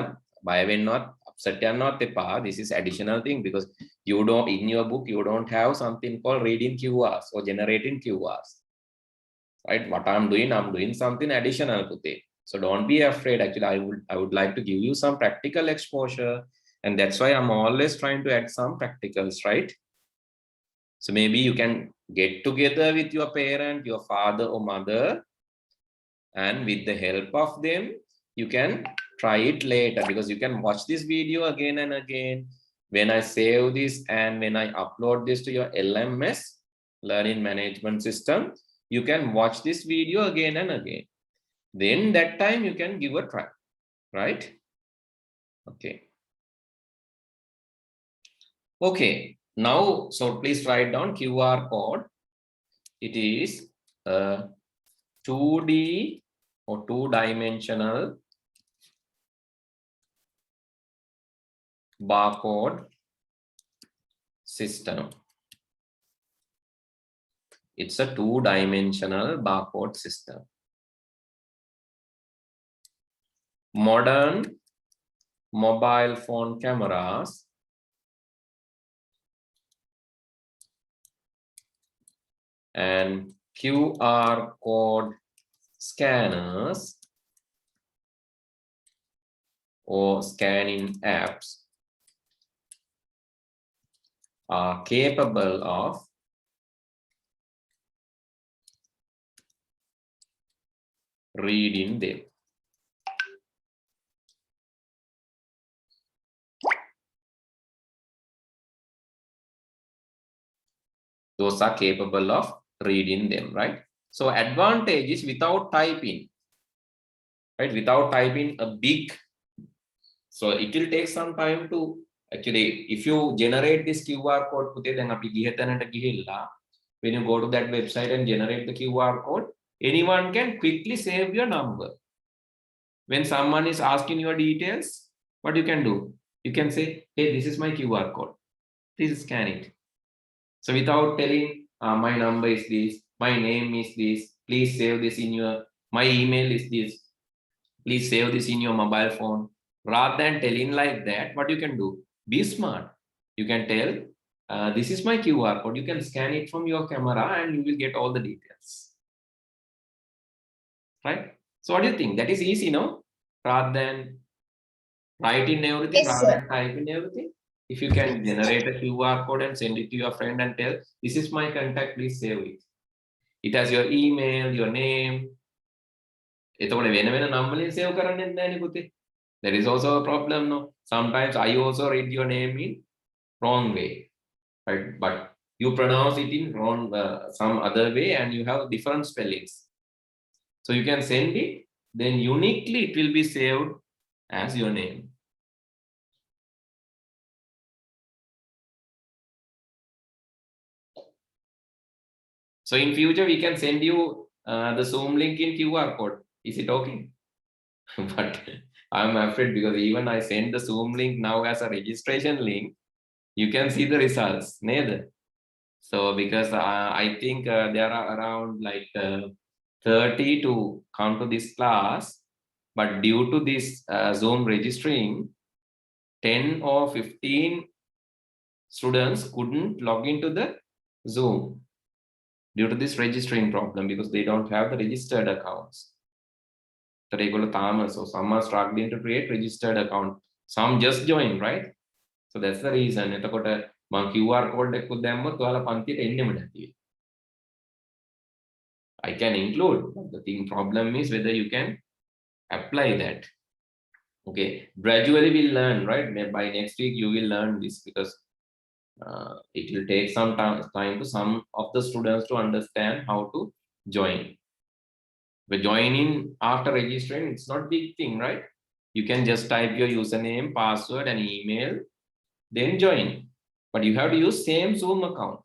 බය වෙන්නවත් upset යන්නවත් එපා. This is additional thing because you don't, in your book you don't have something called reading QRs or generating QRs. Right? What I'm doing something additional today. So don't be afraid. Actually, I would like to give you some practical exposure, and that's why I'm always trying to add some practicals, right? So maybe you can get together with your parent, your father or mother, and with the help of them, you can try it later, because you can watch this video again and again. When I save this and when I upload this to your LMS, Learning Management System, you can watch this video again and again. Then that time you can give a try, right? Okay. Okay, now, so please write down QR code. It is a 2D or two-dimensional barcode system. It's a two-dimensional barcode system. Modern mobile phone cameras and QR code scanners or scanning apps are capable of reading them. Those are capable of reading them, right? So advantage is without typing, right? Without typing a big, so it will take some time to actually, if you generate this QR code, when you go to that website and generate the QR code, anyone can quickly save your number. When someone is asking your details, what you can do? You can say, hey, this is my QR code. Please scan it. So without telling, my number is this, my name is this, please save this in your, my email is this, please save this in your mobile phone. Rather than telling like that, what you can do? Be smart. You can tell, this is my QR code. You can scan it from your camera and you will get all the details. Right? So what do you think? That is easy, no? Rather than writing everything, Yes, rather sir. than typing everything. If you can generate a QR code and send it to your friend and tell, this is my contact, please save it. It has your email, your name. There is also a problem, no? Sometimes I also read your name in wrong way, right? But you pronounce it in wrong, some other way, and you have different spellings. So you can send it, then uniquely it will be saved as your name. So in future, we can send you the Zoom link in QR code. Is it okay? But I'm afraid because even I send the Zoom link now as a registration link, you can see the results, neither. So because I think there are around like 30 to come to this class, but due to this Zoom registering, 10 or 15 students couldn't log into the Zoom due to this registering problem because they don't have the registered accounts. So some are struggling to create registered account. Some just joined, right? So that's the reason. QR code I can include, but the problem is whether you can apply that. Okay, gradually we'll learn, right? By next week you will learn this because it will take some time to some of the students to understand how to join. But joining after registering, it's not a big thing, right? You can just type your username, password, and email, then join. But you have to use same Zoom account.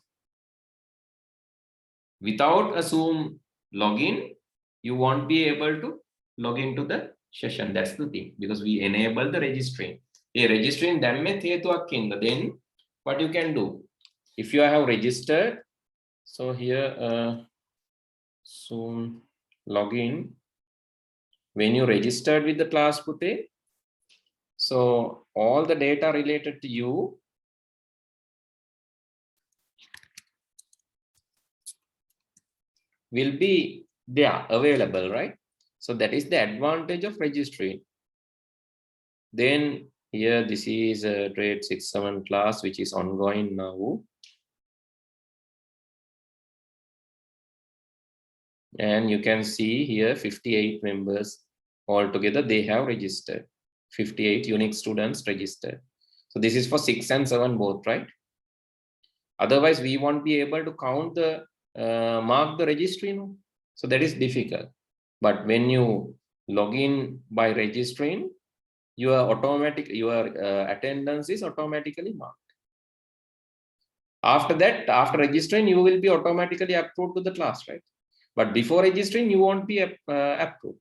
Without a Zoom login, you won't be able to log into the session. That's the thing, because we enable the registering. Registering then what you can do, if you have registered, so here Zoom login, when you registered with the class Pute, so all the data related to you will be there available, right? So that is the advantage of registering. Then here, this is a grade 6-7 class, which is ongoing now. And you can see here 58 members altogether, they have registered. 58 unique students registered. So this is for 6 and 7 both, right? Otherwise, we won't be able to count the mark the registry, no? So that is difficult. But when you log in by registering, your attendance is automatically marked. After that, after registering, you will be automatically approved to the class, right? But before registering, you won't be approved.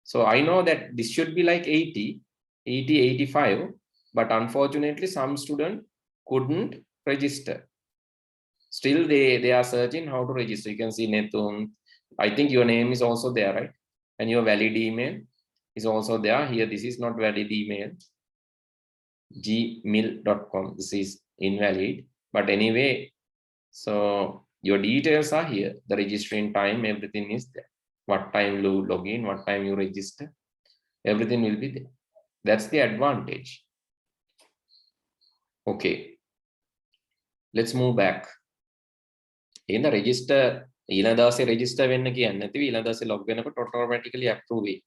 So I know that this should be like 80, 85, but unfortunately, some student couldn't register. Still, they are searching how to register. You can see Netum. I think your name is also there, right? And your valid email is also there. Here, this is not valid email. gmail.com. This is invalid. But anyway, so your details are here. The registering time, everything is there. What time you log in, what time you register, everything will be there. That's the advantage. Okay. Let's move back. In the register, ඊළඟ register වෙන්න කියන්නේ නැතිව ඊළඟ log වෙනකොට automatically approve වෙයි.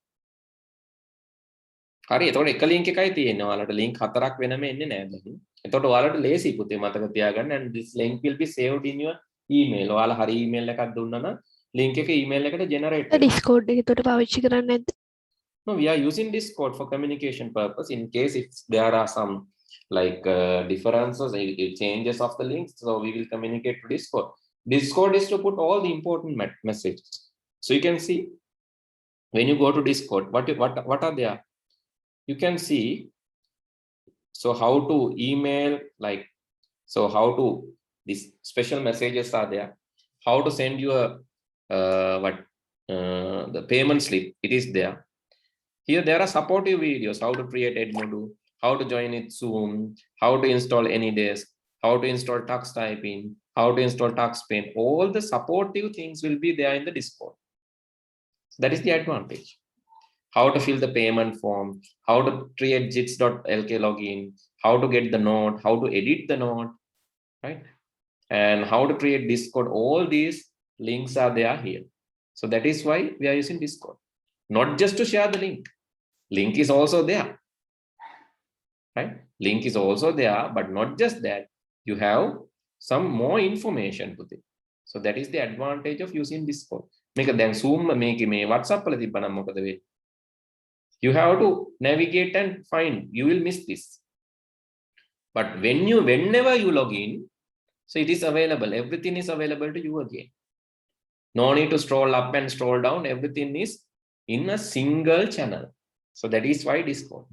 හරි, එතකොට එක link එකයි තියෙන්නේ. ඔයාලට link 4ක් වෙනම එන්නේ නැහැ දැන්. එතකොට ඔයාලට ලේසි පුතේ මතක තියාගන්න, and this link will be saved in your email. ඔයාලා හරි email එකක් දුන්නා නම් link එක email එකට generate Discord එක එතකොට පාවිච්චි කරන්නේ නැද්ද? No, we are using Discord for communication purpose in case if there are some like differences, changes of the links, so we will communicate to Discord. Discord is to put all the important messages. So you can see when you go to Discord, what are there? You can see, so how to email, like, so how to, these special messages are there. How to send you a the payment slip, it is there. Here there are supportive videos, how to create Edmodo, how to join it Zoom, how to install AnyDesk, how to install Tux Typing, how to install TuxPaint. All the supportive things will be there in the Discord. That is the advantage. How to fill the payment form, how to create jits.lk login, how to get the note, how to edit the note, right? And how to create Discord. All these links are there here. So that is why we are using Discord. Not just to share the link. Link is also there, right? Link is also there, but not just that. You have some more information with it. So that is the advantage of using Discord. Make then Zoom, make me WhatsApp. You have to navigate and find. You will miss this. But whenever you log in, so it is available. Everything is available to you again. No need to scroll up and scroll down. Everything is in a single channel. So that is why Discord.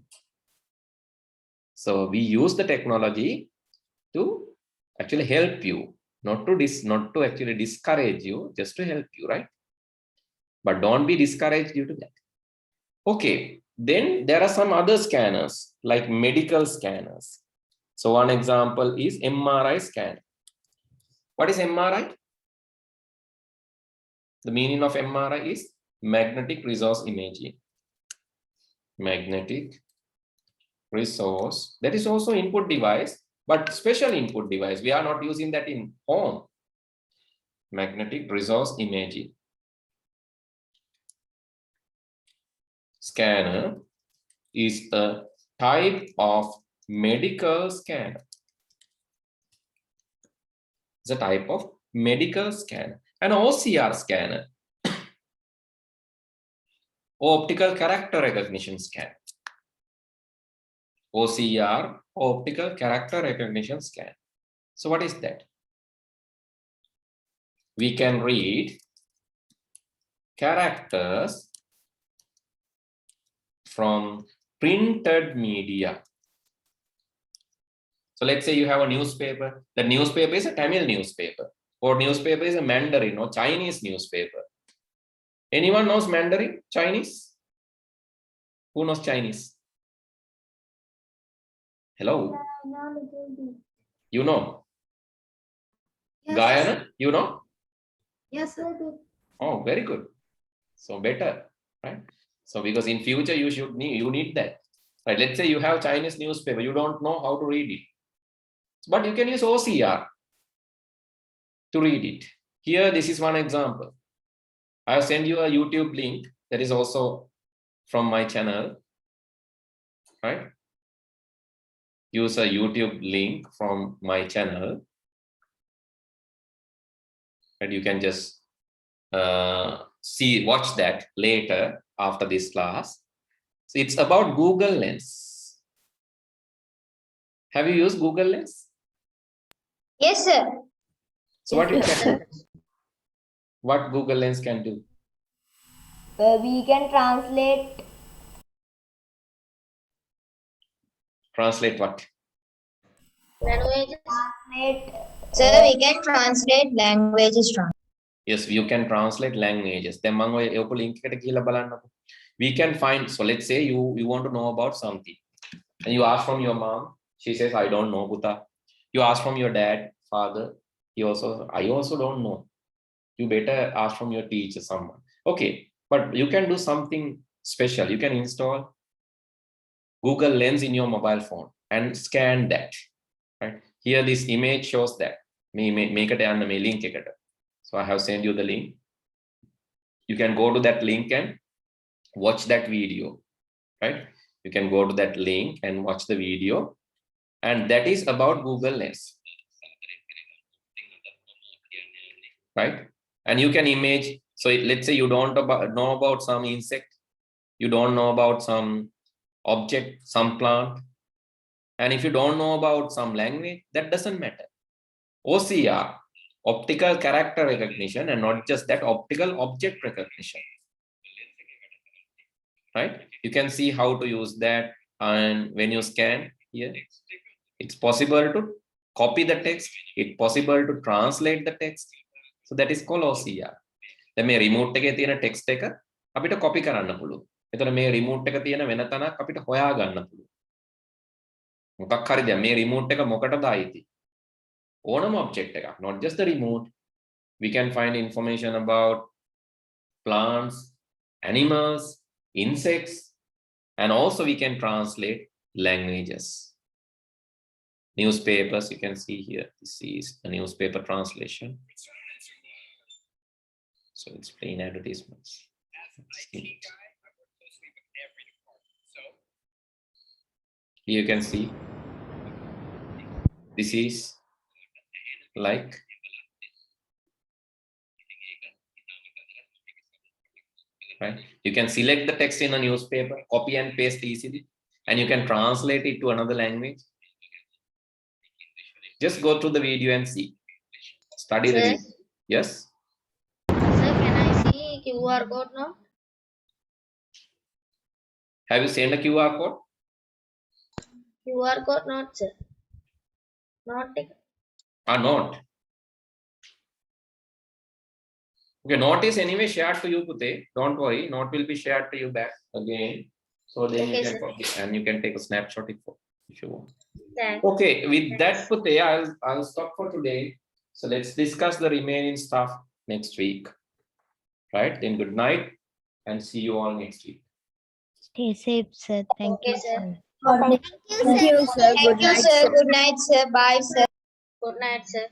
So we use the technology to actually help you, not to actually discourage you, just to help you, right? But don't be discouraged due to that. Okay, then there are some other scanners like medical scanners. So one example is MRI scanner. What is MRI? The meaning of MRI is magnetic resource imaging. Magnetic resource, that is also input device, but special input device. We are not using that in home. Magnetic resource imaging scanner is a type of medical scanner. It's a type of medical scanner. An OCR scanner, optical character recognition scanner. OCR, optical character recognition scan. So what is that? We can read characters from printed media. So let's say you have a newspaper. The newspaper is a Tamil newspaper, or newspaper is a Mandarin or Chinese newspaper. Anyone knows Mandarin, Chinese? Who knows Chinese? Hello? You know? Yes. Guyana, you know? Yes, sir. Oh, very good. So better, right? So because in future you need that. Right? Let's say you have Chinese newspaper, you don't know how to read it. But you can use OCR to read it. Here, this is one example. I'll send you a YouTube link that is also from my channel, right? Use a YouTube link from my channel, and you can just watch that later after this class. So it's about Google Lens. Have you used Google Lens? Yes, sir. So what it Yes, can, sir. what Google Lens can do? We can translate Translate what? Languages. Sir, we can translate languages from. Yes, you can translate languages. Then link we can find. So let's say you want to know about something, and you ask from your mom. She says, "I don't know, Buddha." You ask from your dad, father. I also don't know. You better ask from your teacher, someone. Okay, but you can do something special. You can install Google Lens in your mobile phone and scan that. Right here, this image shows that. Make it and link it. So I have sent you the link. You can go to that link and watch that video, right? You can go to that link and watch the video, and that is about Google Lens, right? And you can image So let's say you don't know about some insect, you don't know about some object, some plant, and if you don't know about some language, that doesn't matter. OCR, optical character recognition, and not just that, optical object recognition. Right? You can see how to use that, and when you scan here, it's possible to copy the text, it's possible to translate the text. So that is called OCR. දැන් මේ remote එකේ තියෙන text එක අපිට copy කරන්න පුළුවන්. එතකොට මේ remote එක තියෙන වෙන තැනක් අපිට හොයා ගන්න පුළුවන්. මොකක් හරි දැන් මේ remote එක මොකටද ආйти? ඕනම object එකක්, not just the remote. We can find information about plants, animals, insects, and also we can translate languages. Newspapers, you can see here, this is a newspaper translation. So it's plain advertisements. Here you can see, this is like right. You can select the text in a newspaper, copy and paste easily, and you can translate it to another language. Just go through the video and see. Study the video. Yes. Sir, can I see QR code now? Have you seen the QR code? QR code not, sir. Not it. Not. Okay, note is anyway shared to you, Pute. Don't worry, note will be shared to you back again. So then Okay, you can sir. copy and you can take a snapshot if you want. Thanks. Okay, with that, Pute, I'll stop for today. So let's discuss the remaining stuff next week. Right? Then good night and see you all next week. Stay safe, sir. Thank Okay, you, sir. sir. Thank you, sir. Good night, sir. Bye, sir. Good night, sir.